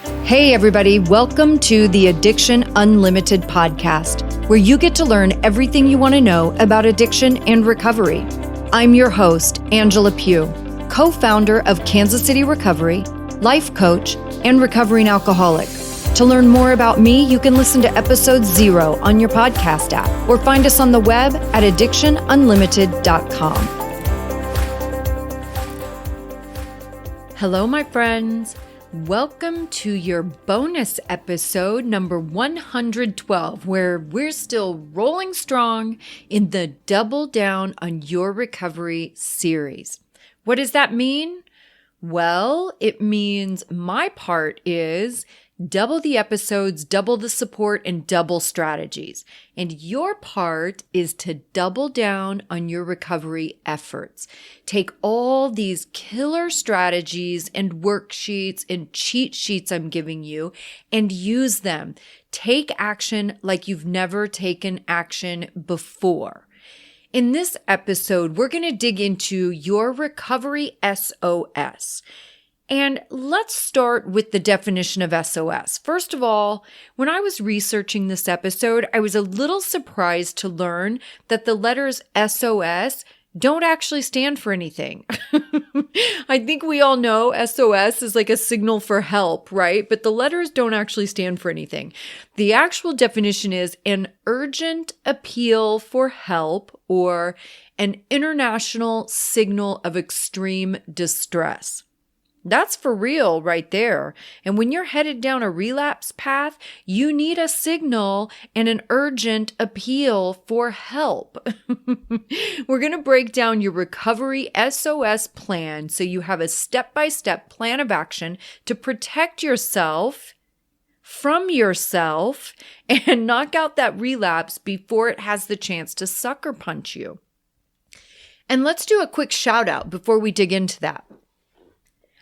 Hey everybody, welcome to the Addiction Unlimited podcast, where you get to learn everything you want to know about addiction and recovery. I'm your host, Angela Pugh, co-founder of Kansas City Recovery, life coach, and recovering alcoholic. To learn more about me, you can listen to episode 0 on your podcast app or find us on the web at addictionunlimited.com. Hello, my friends. Welcome to your bonus episode number 112, where we're still rolling strong in the Double Down on Your Recovery series. What does that mean? Well, it means my part is double the episodes, double the support, and double strategies. And your part is to double down on your recovery efforts. Take all these killer strategies and worksheets and cheat sheets I'm giving you and use them. Take action like you've never taken action before. In this episode, we're going to dig into your recovery SOS. And let's start with the definition of SOS. First of all, when I was researching this episode, I was a little surprised to learn that the letters SOS don't actually stand for anything. I think we all know SOS is like a signal for help, right? But the letters don't actually stand for anything. The actual definition is an urgent appeal for help or an international signal of extreme distress. That's for real right there. And when you're headed down a relapse path, you need a signal and an urgent appeal for help. We're going to break down your recovery SOS plan so you have a step-by-step plan of action to protect yourself from yourself and knock out that relapse before it has the chance to sucker punch you. And let's do a quick shout out before we dig into that.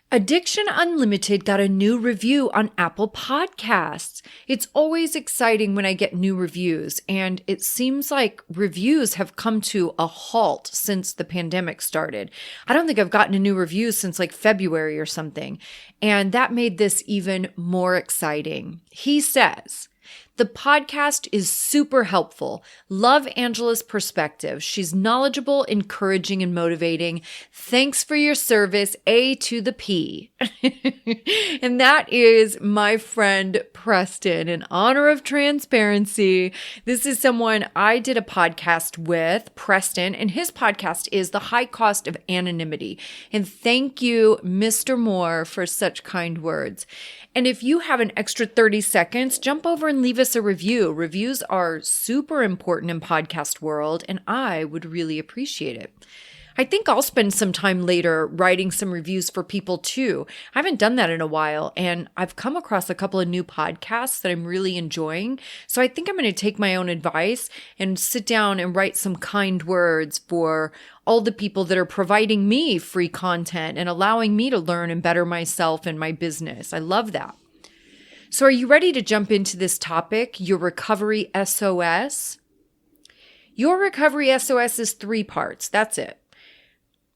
Addiction Unlimited got a new review on Apple Podcasts. It's always exciting when I get new reviews, and it seems like reviews have come to a halt since the pandemic started. I don't think I've gotten a new review since like February or something, and that made this even more exciting. He says, "The podcast is super helpful. Love Angela's perspective. She's knowledgeable, encouraging, and motivating. Thanks for your service, A to the P." And that is my friend Preston. In honor of transparency, this is someone I did a podcast with, Preston, and his podcast is The High Cost of Anonymity. And thank you, Mr. Moore, for such kind words. And if you have an extra 30 seconds, jump over and leave us a review. Reviews are super important in podcast world, and I would really appreciate it. I think I'll spend some time later writing some reviews for people too. I haven't done that in a while, and I've come across a couple of new podcasts that I'm really enjoying. So I think I'm going to take my own advice and sit down and write some kind words for all the people that are providing me free content and allowing me to learn and better myself and my business. I love that. So are you ready to jump into this topic, your recovery SOS? Your recovery SOS is 3 parts. That's it.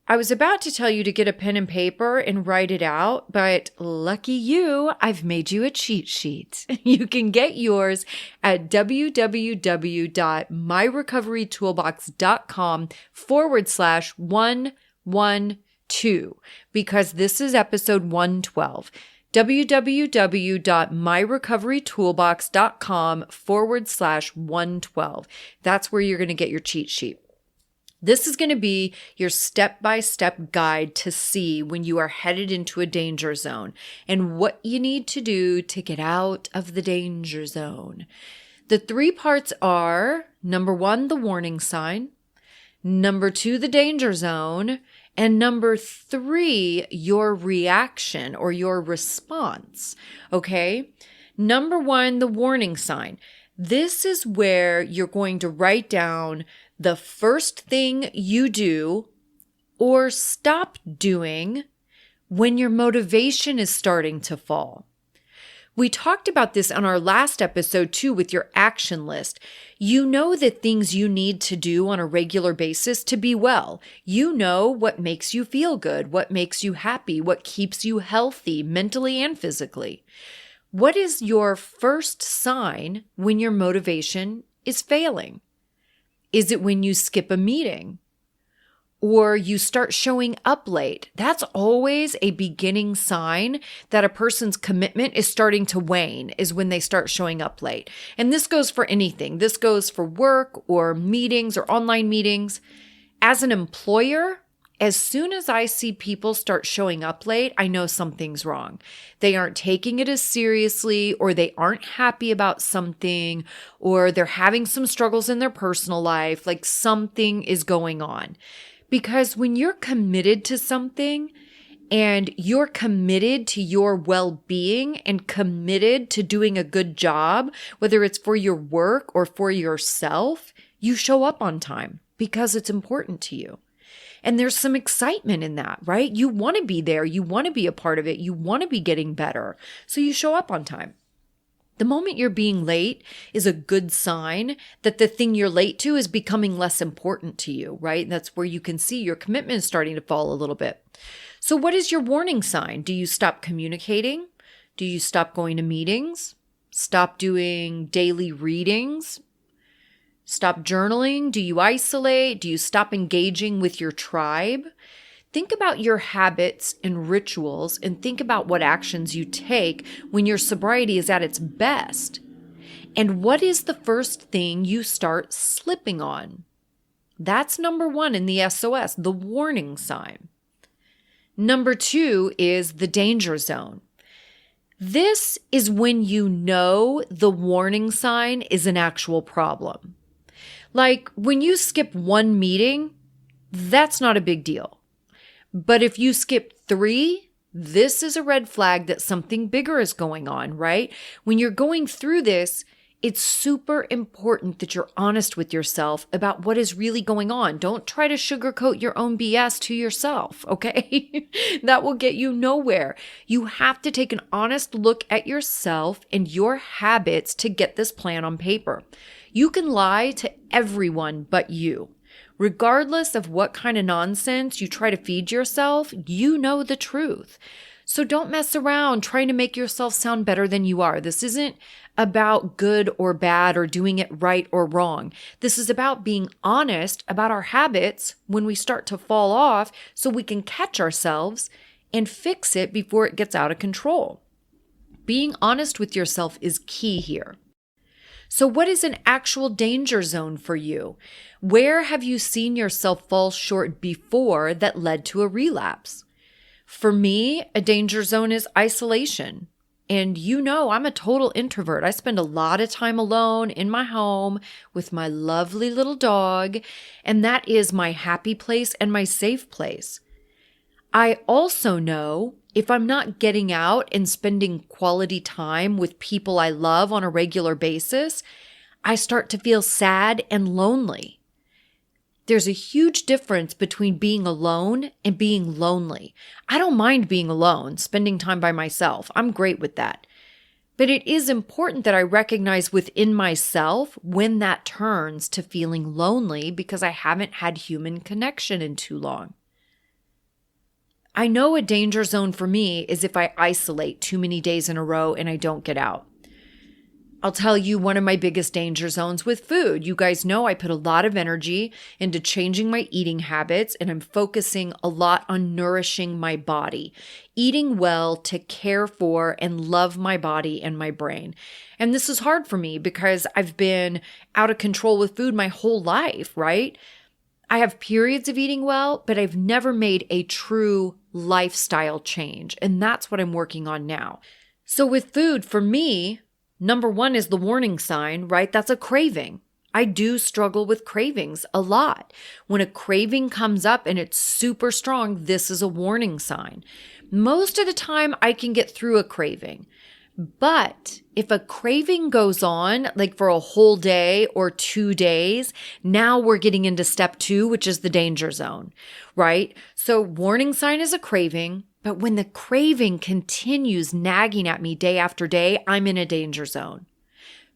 I was about to tell you to get a pen and paper and write it out, but lucky you, I've made you a cheat sheet. You can get yours at www.myrecoverytoolbox.com/112 because this is episode 112. www.myrecoverytoolbox.com/112. That's where you're going to get your cheat sheet. This is going to be your step-by-step guide to see when you are headed into a danger zone and what you need to do to get out of the danger zone. The 3 parts are, number 1, the warning sign, number 2, the danger zone, and number 3, your reaction or your response, okay? Number 1, the warning sign. This is where you're going to write down the first thing you do or stop doing when your motivation is starting to fall. We talked about this on our last episode too with your action list. You know the things you need to do on a regular basis to be well. You know what makes you feel good, what makes you happy, what keeps you healthy mentally and physically. What is your first sign when your motivation is failing? Is it when you skip a meeting or you start showing up late? That's always a beginning sign that a person's commitment is starting to wane, is when they start showing up late. And this goes for anything. This goes for work or meetings or online meetings. As an employer, as soon as I see people start showing up late, I know something's wrong. They aren't taking it as seriously, or they aren't happy about something, or they're having some struggles in their personal life, like something is going on. Because when you're committed to something and you're committed to your well-being and committed to doing a good job, whether it's for your work or for yourself, you show up on time because it's important to you. And there's some excitement in that, right? You want to be there. You want to be a part of it. You want to be getting better. So you show up on time. The moment you're being late is a good sign that the thing you're late to is becoming less important to you, right? That's where you can see your commitment is starting to fall a little bit. So what is your warning sign? Do you stop communicating? Do you stop going to meetings? Stop doing daily readings? Stop journaling? Do you isolate? Do you stop engaging with your tribe? Think about your habits and rituals and think about what actions you take when your sobriety is at its best. And what is the first thing you start slipping on? That's number 1 in the SOS, the warning sign. Number 2 is the danger zone. This is when you know the warning sign is an actual problem. Like when you skip one meeting, that's not a big deal. But if you skip 3, this is a red flag that something bigger is going on, right? When you're going through this, it's super important that you're honest with yourself about what is really going on. Don't try to sugarcoat your own BS to yourself, okay? That will get you nowhere. You have to take an honest look at yourself and your habits to get this plan on paper. You can lie to everyone but you. Regardless of what kind of nonsense you try to feed yourself, you know the truth. So don't mess around trying to make yourself sound better than you are. This isn't about good or bad or doing it right or wrong. This is about being honest about our habits when we start to fall off so we can catch ourselves and fix it before it gets out of control. Being honest with yourself is key here. So what is an actual danger zone for you? Where have you seen yourself fall short before that led to a relapse? For me, a danger zone is isolation. And you know, I'm a total introvert. I spend a lot of time alone in my home with my lovely little dog, and that is my happy place and my safe place. I also know if I'm not getting out and spending quality time with people I love on a regular basis, I start to feel sad and lonely. There's a huge difference between being alone and being lonely. I don't mind being alone, spending time by myself. I'm great with that. But it is important that I recognize within myself when that turns to feeling lonely because I haven't had human connection in too long. I know a danger zone for me is if I isolate too many days in a row and I don't get out. I'll tell you one of my biggest danger zones with food. You guys know I put a lot of energy into changing my eating habits, and I'm focusing a lot on nourishing my body, eating well to care for and love my body and my brain. And this is hard for me because I've been out of control with food my whole life, right? I have periods of eating well, but I've never made a true lifestyle change. And that's what I'm working on now. So with food, for me, number 1 is the warning sign, right? That's a craving. I do struggle with cravings a lot. When a craving comes up and it's super strong, this is a warning sign. Most of the time I can get through a craving. But if a craving goes on, like for a whole day or 2 days, now we're getting into step 2, which is the danger zone, right? So warning sign is a craving, but when the craving continues nagging at me day after day, I'm in a danger zone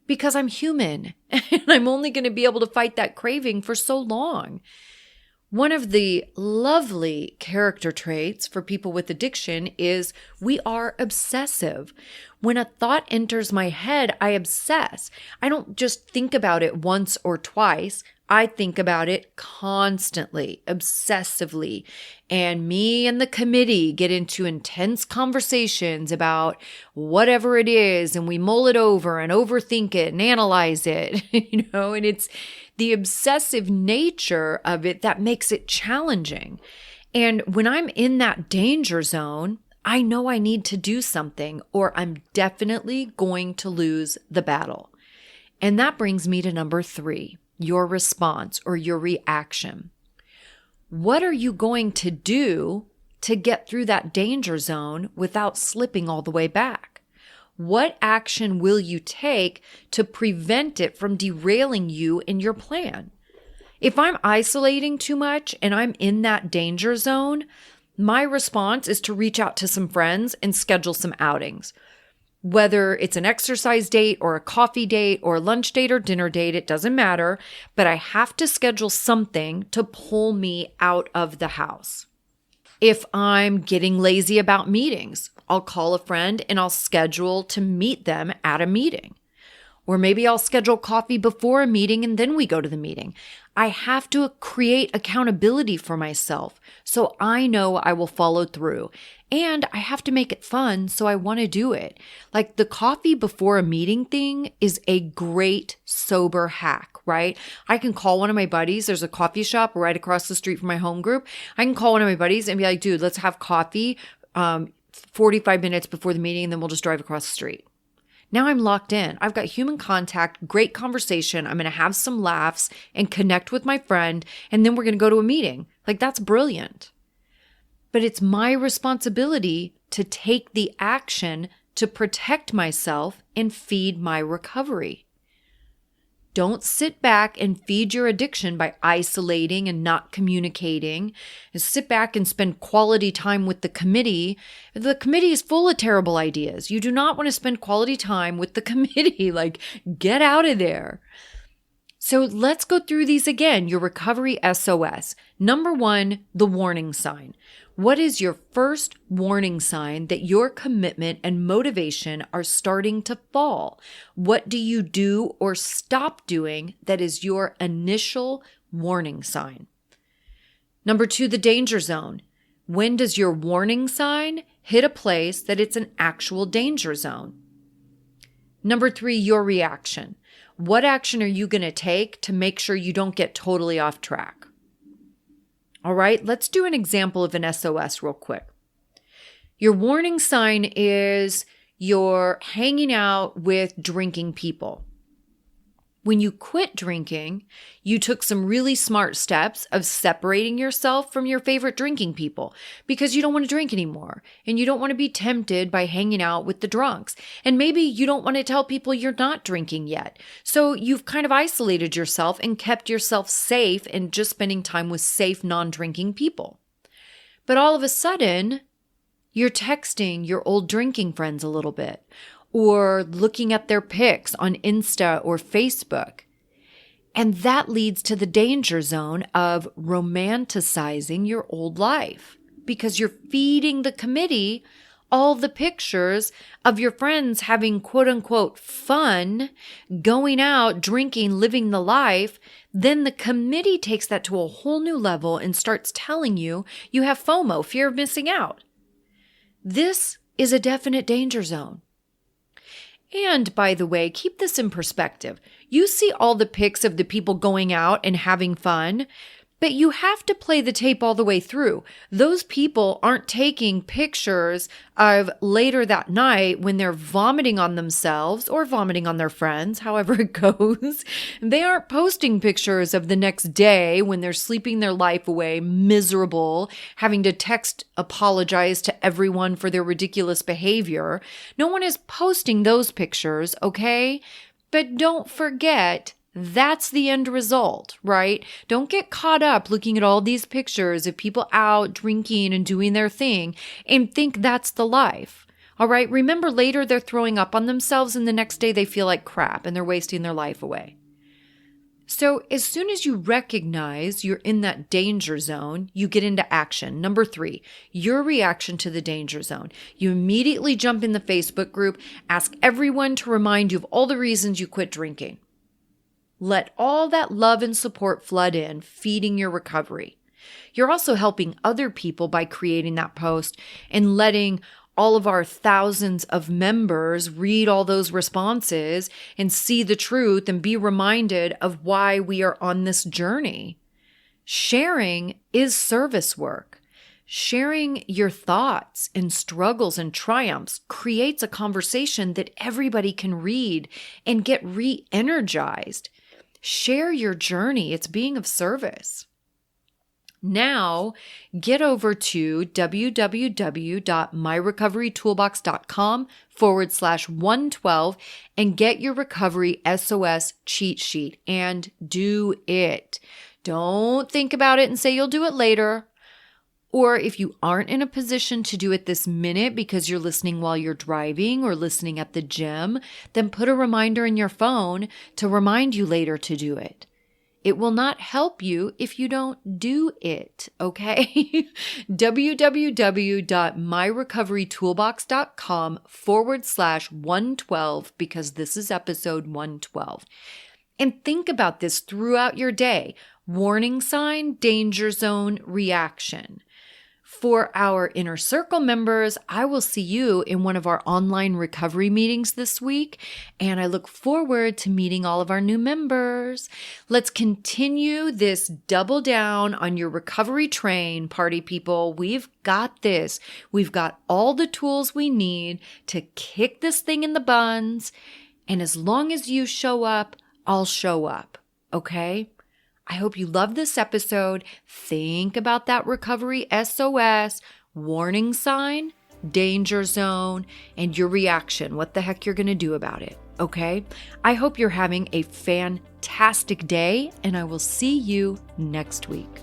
because I'm human and I'm only going to be able to fight that craving for so long. One of the lovely character traits for people with addiction is we are obsessive. When a thought enters my head, I obsess. I don't just think about it once or twice. I think about it constantly, obsessively. And me and the committee get into intense conversations about whatever it is, and we mull it over and overthink it and analyze it, and it's the obsessive nature of it that makes it challenging. And when I'm in that danger zone, I know I need to do something or I'm definitely going to lose the battle. And that brings me to number 3, your response or your reaction. What are you going to do to get through that danger zone without slipping all the way back? What action will you take to prevent it from derailing you in your plan? If I'm isolating too much and I'm in that danger zone, my response is to reach out to some friends and schedule some outings. Whether it's an exercise date or a coffee date or a lunch date or dinner date, it doesn't matter, but I have to schedule something to pull me out of the house. If I'm getting lazy about meetings, I'll call a friend and I'll schedule to meet them at a meeting. Or maybe I'll schedule coffee before a meeting and then we go to the meeting. I have to create accountability for myself so I know I will follow through. And I have to make it fun so I want to do it. Like the coffee before a meeting thing is a great sober hack, right? I can call one of my buddies. There's a coffee shop right across the street from my home group. I can call one of my buddies and be like, dude, let's have coffee 45 minutes before the meeting and then we'll just drive across the street. Now I'm locked in. I've got human contact, great conversation. I'm going to have some laughs and connect with my friend, and then we're going to go to a meeting. Like, that's brilliant. But it's my responsibility to take the action to protect myself and feed my recovery. Don't sit back and feed your addiction by isolating and not communicating. And sit back and spend quality time with the committee. The committee is full of terrible ideas. You do not want to spend quality time with the committee. Like, get out of there. So let's go through these again. Your recovery SOS. Number 1, the warning sign. What is your first warning sign that your commitment and motivation are starting to fall? What do you do or stop doing that is your initial warning sign? Number 2, the danger zone. When does your warning sign hit a place that it's an actual danger zone? Number 3, your reaction. What action are you going to take to make sure you don't get totally off track? All right, let's do an example of an SOS real quick. Your warning sign is you're hanging out with drinking people. When you quit drinking, you took some really smart steps of separating yourself from your favorite drinking people because you don't want to drink anymore and you don't want to be tempted by hanging out with the drunks. And maybe you don't want to tell people you're not drinking yet. So you've kind of isolated yourself and kept yourself safe and just spending time with safe, non-drinking people. But all of a sudden, you're texting your old drinking friends a little bit, or looking at their pics on Insta or Facebook. And that leads to the danger zone of romanticizing your old life because you're feeding the committee all the pictures of your friends having quote unquote fun, going out, drinking, living the life. Then the committee takes that to a whole new level and starts telling you you have FOMO, fear of missing out. This is a definite danger zone. And by the way, keep this in perspective. You see all the pics of the people going out and having fun, but you have to play the tape all the way through. Those people aren't taking pictures of later that night when they're vomiting on themselves or vomiting on their friends, however it goes. They aren't posting pictures of the next day when they're sleeping their life away, miserable, having to apologize to everyone for their ridiculous behavior. No one is posting those pictures, okay? But don't forget, that's the end result, right? Don't get caught up looking at all these pictures of people out drinking and doing their thing and think that's the life. All right. Remember, later they're throwing up on themselves and the next day they feel like crap and they're wasting their life away. So as soon as you recognize you're in that danger zone, you get into action. Number 3, your reaction to the danger zone. You immediately jump in the Facebook group, ask everyone to remind you of all the reasons you quit drinking. Let all that love and support flood in, feeding your recovery. You're also helping other people by creating that post and letting all of our thousands of members read all those responses and see the truth and be reminded of why we are on this journey. Sharing is service work. Sharing your thoughts and struggles and triumphs creates a conversation that everybody can read and get re-energized. Share your journey. It's being of service. Now, get over to www.myrecoverytoolbox.com/112 and get your recovery SOS cheat sheet and do it. Don't think about it and say you'll do it later. Or if you aren't in a position to do it this minute because you're listening while you're driving or listening at the gym, then put a reminder in your phone to remind you later to do it. It will not help you if you don't do it, okay? www.myrecoverytoolbox.com/112 because this is episode 112. And think about this throughout your day. Warning sign, danger zone, reaction. For our Inner Circle members, I will see you in one of our online recovery meetings this week, and I look forward to meeting all of our new members. Let's continue this double down on your recovery train, party people. We've got this. We've got all the tools we need to kick this thing in the buns, and as long as you show up, I'll show up, okay? I hope you love this episode. Think about that recovery SOS, warning sign, danger zone, and your reaction. What the heck you're going to do about it, okay? I hope you're having a fantastic day, and I will see you next week.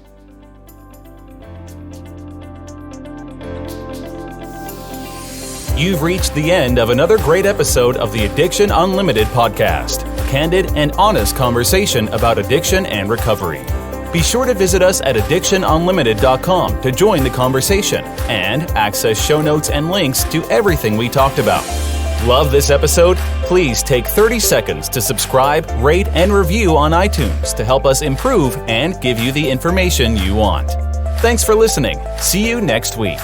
You've reached the end of another great episode of the Addiction Unlimited podcast. Candid and honest conversation about addiction and recovery. Be sure to visit us at addictionunlimited.com to join the conversation and access show notes and links to everything we talked about. Love this episode? Please take 30 seconds to subscribe, rate, and review on iTunes to help us improve and give you the information you want. Thanks for listening. See you next week.